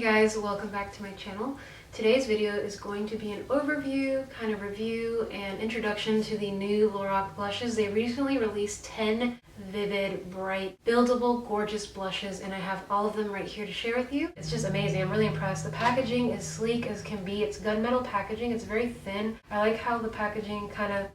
guys, welcome back to my channel. Today's video is going to be an overview, kind of review, and introduction to the new LORAC blushes. They recently released 10 vivid, bright, buildable, gorgeous blushes, and I have all of them right here to share with you. It's just amazing. I'm really impressed. The packaging is sleek as can be. It's gunmetal packaging. It's very thin. I like how the packaging kind of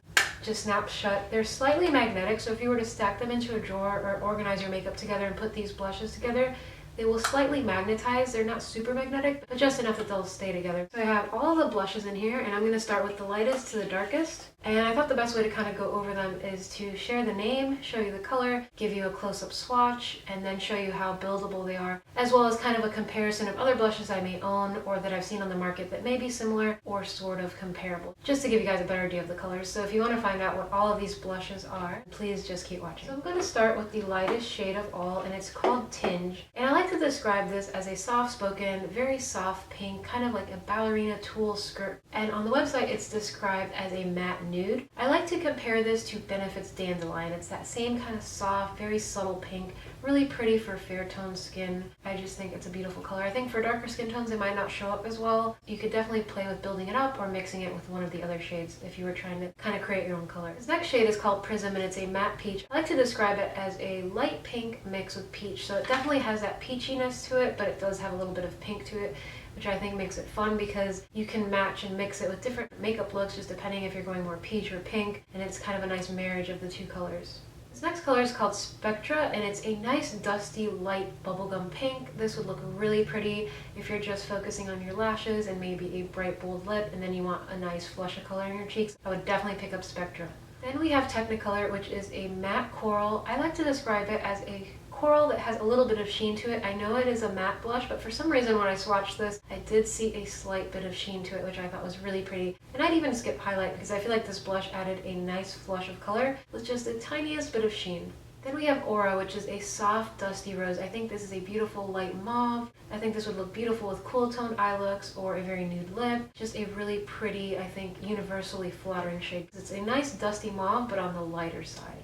just snaps shut. They're slightly magnetic, so if you were to stack them into a drawer or organize your makeup together and put these blushes together, they will slightly magnetize. They're not super magnetic, but just enough that they'll stay together. So I have all the blushes in here, and I'm going to start with the lightest to the darkest. And I thought the best way to kind of go over them is to share the name, show you the color, give you a close-up swatch, and then show you how buildable they are, as well as kind of a comparison of other blushes I may own or that I've seen on the market that may be similar or sort of comparable, just to give you guys a better idea of the colors. So if you want to find out what all of these blushes are, please just keep watching. So I'm going to start with the lightest shade of all, and it's called Tinge. And I like to describe this as a soft-spoken, very soft pink, kind of like a ballerina tulle skirt. And on the website, it's described as a matte nude. I like to compare this to Benefit's Dandelion. It's that same kind of soft, very subtle pink, really pretty for fair toned skin. I just think it's a beautiful color. I think for darker skin tones, it might not show up as well. You could definitely play with building it up or mixing it with one of the other shades if you were trying to kind of create your own color. This next shade is called Prism, and it's a matte peach. I like to describe it as a light pink mix with peach. So it definitely has that peachiness to it, but it does have a little bit of pink to it, which I think makes it fun because you can match and mix it with different makeup looks just depending if you're going more peach or pink, and it's kind of a nice marriage of the two colors. This next color is called Spectra, and it's a nice dusty light bubblegum pink. This would look really pretty if you're just focusing on your lashes and maybe a bright bold lip, and then you want a nice flush of color in your cheeks. I would definitely pick up Spectra. Then we have Technicolor, which is a matte coral. I like to describe it as a coral that has a little bit of sheen to it. I know it is a matte blush, but for some reason when I swatched this, I did see a slight bit of sheen to it, which I thought was really pretty. And I'd even skip highlight because I feel like this blush added a nice flush of color with just the tiniest bit of sheen. Then we have Aura, which is a soft, dusty rose. I think this is a beautiful light mauve. I think this would look beautiful with cool toned eye looks or a very nude lip. Just a really pretty, I think, universally flattering shade. It's a nice dusty mauve, but on the lighter side.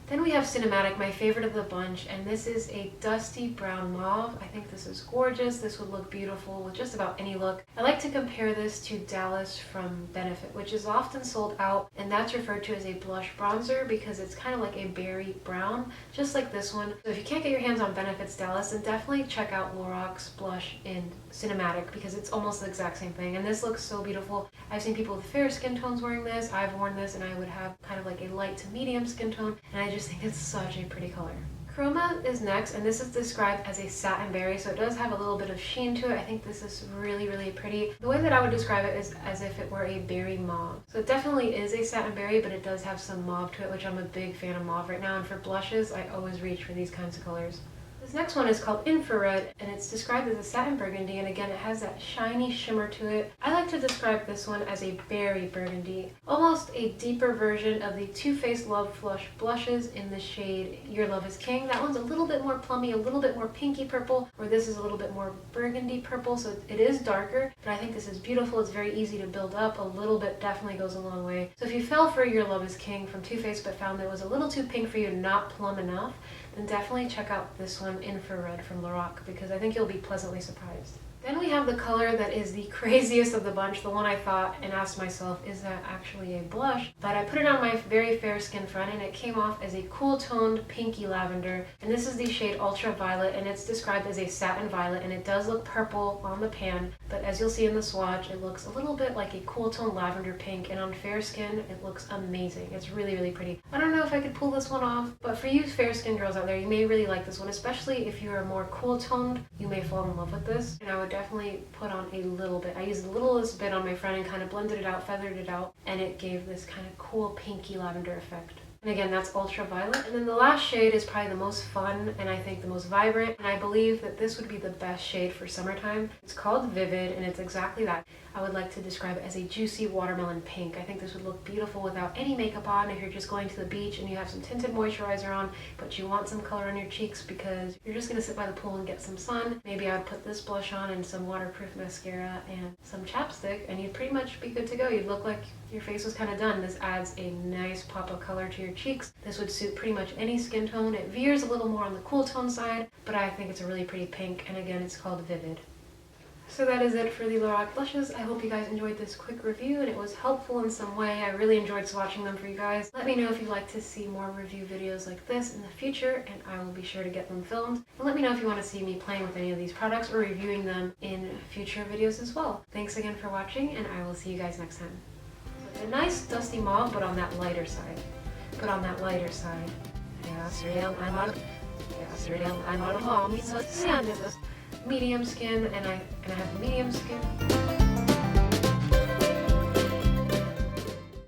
Then we have Cinematic, my favorite of the bunch, and this is a dusty brown mauve. I think this is gorgeous. This would look beautiful with just about any look. I like to compare this to Dallas from Benefit, which is often sold out, and that's referred to as a blush bronzer because it's kind of like a berry brown, just like this one. So if you can't get your hands on Benefit's Dallas, then definitely check out LORAC's blush in Cinematic because it's almost the exact same thing, and this looks so beautiful. I've seen people with fair skin tones wearing this. I've worn this, and I would have kind of like a light to medium skin tone, and I just think it's such a pretty color. Chroma is next, and this is described as a satin berry, so it does have a little bit of sheen to it. I think this is really, really pretty. The way that I would describe it is as if it were a berry mauve. So it definitely is a satin berry, but it does have some mauve to it, which I'm a big fan of mauve right now, and for blushes, I always reach for these kinds of colors. This next one is called Infrared, and it's described as a satin burgundy, and again it has that shiny shimmer to it. I like to describe this one as a berry burgundy, almost a deeper version of the Too Faced Love Flush blushes in the shade Your Love is King. That one's a little bit more plummy, a little bit more pinky purple, where this is a little bit more burgundy purple, so it is darker, but I think this is beautiful. It's very easy to build up. A little bit definitely goes a long way. So if you fell for Your Love is King from Too Faced but found that it was a little too pink for you, not plum enough, then definitely check out this one, Infrared from LORAC, because I think you'll be pleasantly surprised. Then we have the color that is the craziest of the bunch, the one I thought and asked myself, is that actually a blush? But I put it on my very fair skin friend, and it came off as a cool toned pinky lavender. And this is the shade Ultraviolet, and it's described as a satin violet, and it does look purple on the pan, but as you'll see in the swatch, it looks a little bit like a cool toned lavender pink, and on fair skin, it looks amazing. It's really, really pretty. I don't know if I could pull this one off, but for you fair skin girls out there, you may really like this one, especially if you are more cool toned. You may fall in love with this, and I would definitely put on a little bit. I used the littlest bit on my friend and kind of blended it out, feathered it out, and it gave this kind of cool pinky lavender effect. And again, that's Ultraviolet. And then the last shade is probably the most fun and I think the most vibrant, and I believe that this would be the best shade for summertime. It's called Vivid, and it's exactly that. I would like to describe it as a juicy watermelon pink. I think this would look beautiful without any makeup on if you're just going to the beach and you have some tinted moisturizer on, but you want some color on your cheeks because you're just going to sit by the pool and get some sun. Maybe I would put this blush on and some waterproof mascara and some chapstick, and you'd pretty much be good to go. You'd look like your face was kind of done. This adds a nice pop of color to your cheeks. This would suit pretty much any skin tone. It veers a little more on the cool tone side, but I think it's a really pretty pink, and again, it's called Vivid. So that is it for the LORAC blushes. I hope you guys enjoyed this quick review and it was helpful in some way. I really enjoyed swatching them for you guys. Let me know if you'd like to see more review videos like this in the future, and I will be sure to get them filmed. And let me know if you want to see me playing with any of these products or reviewing them in future videos as well. Thanks again for watching, and I will see you guys next time. A nice dusty mauve, but on that lighter side. But on that lighter side. Medium skin, and I have medium skin.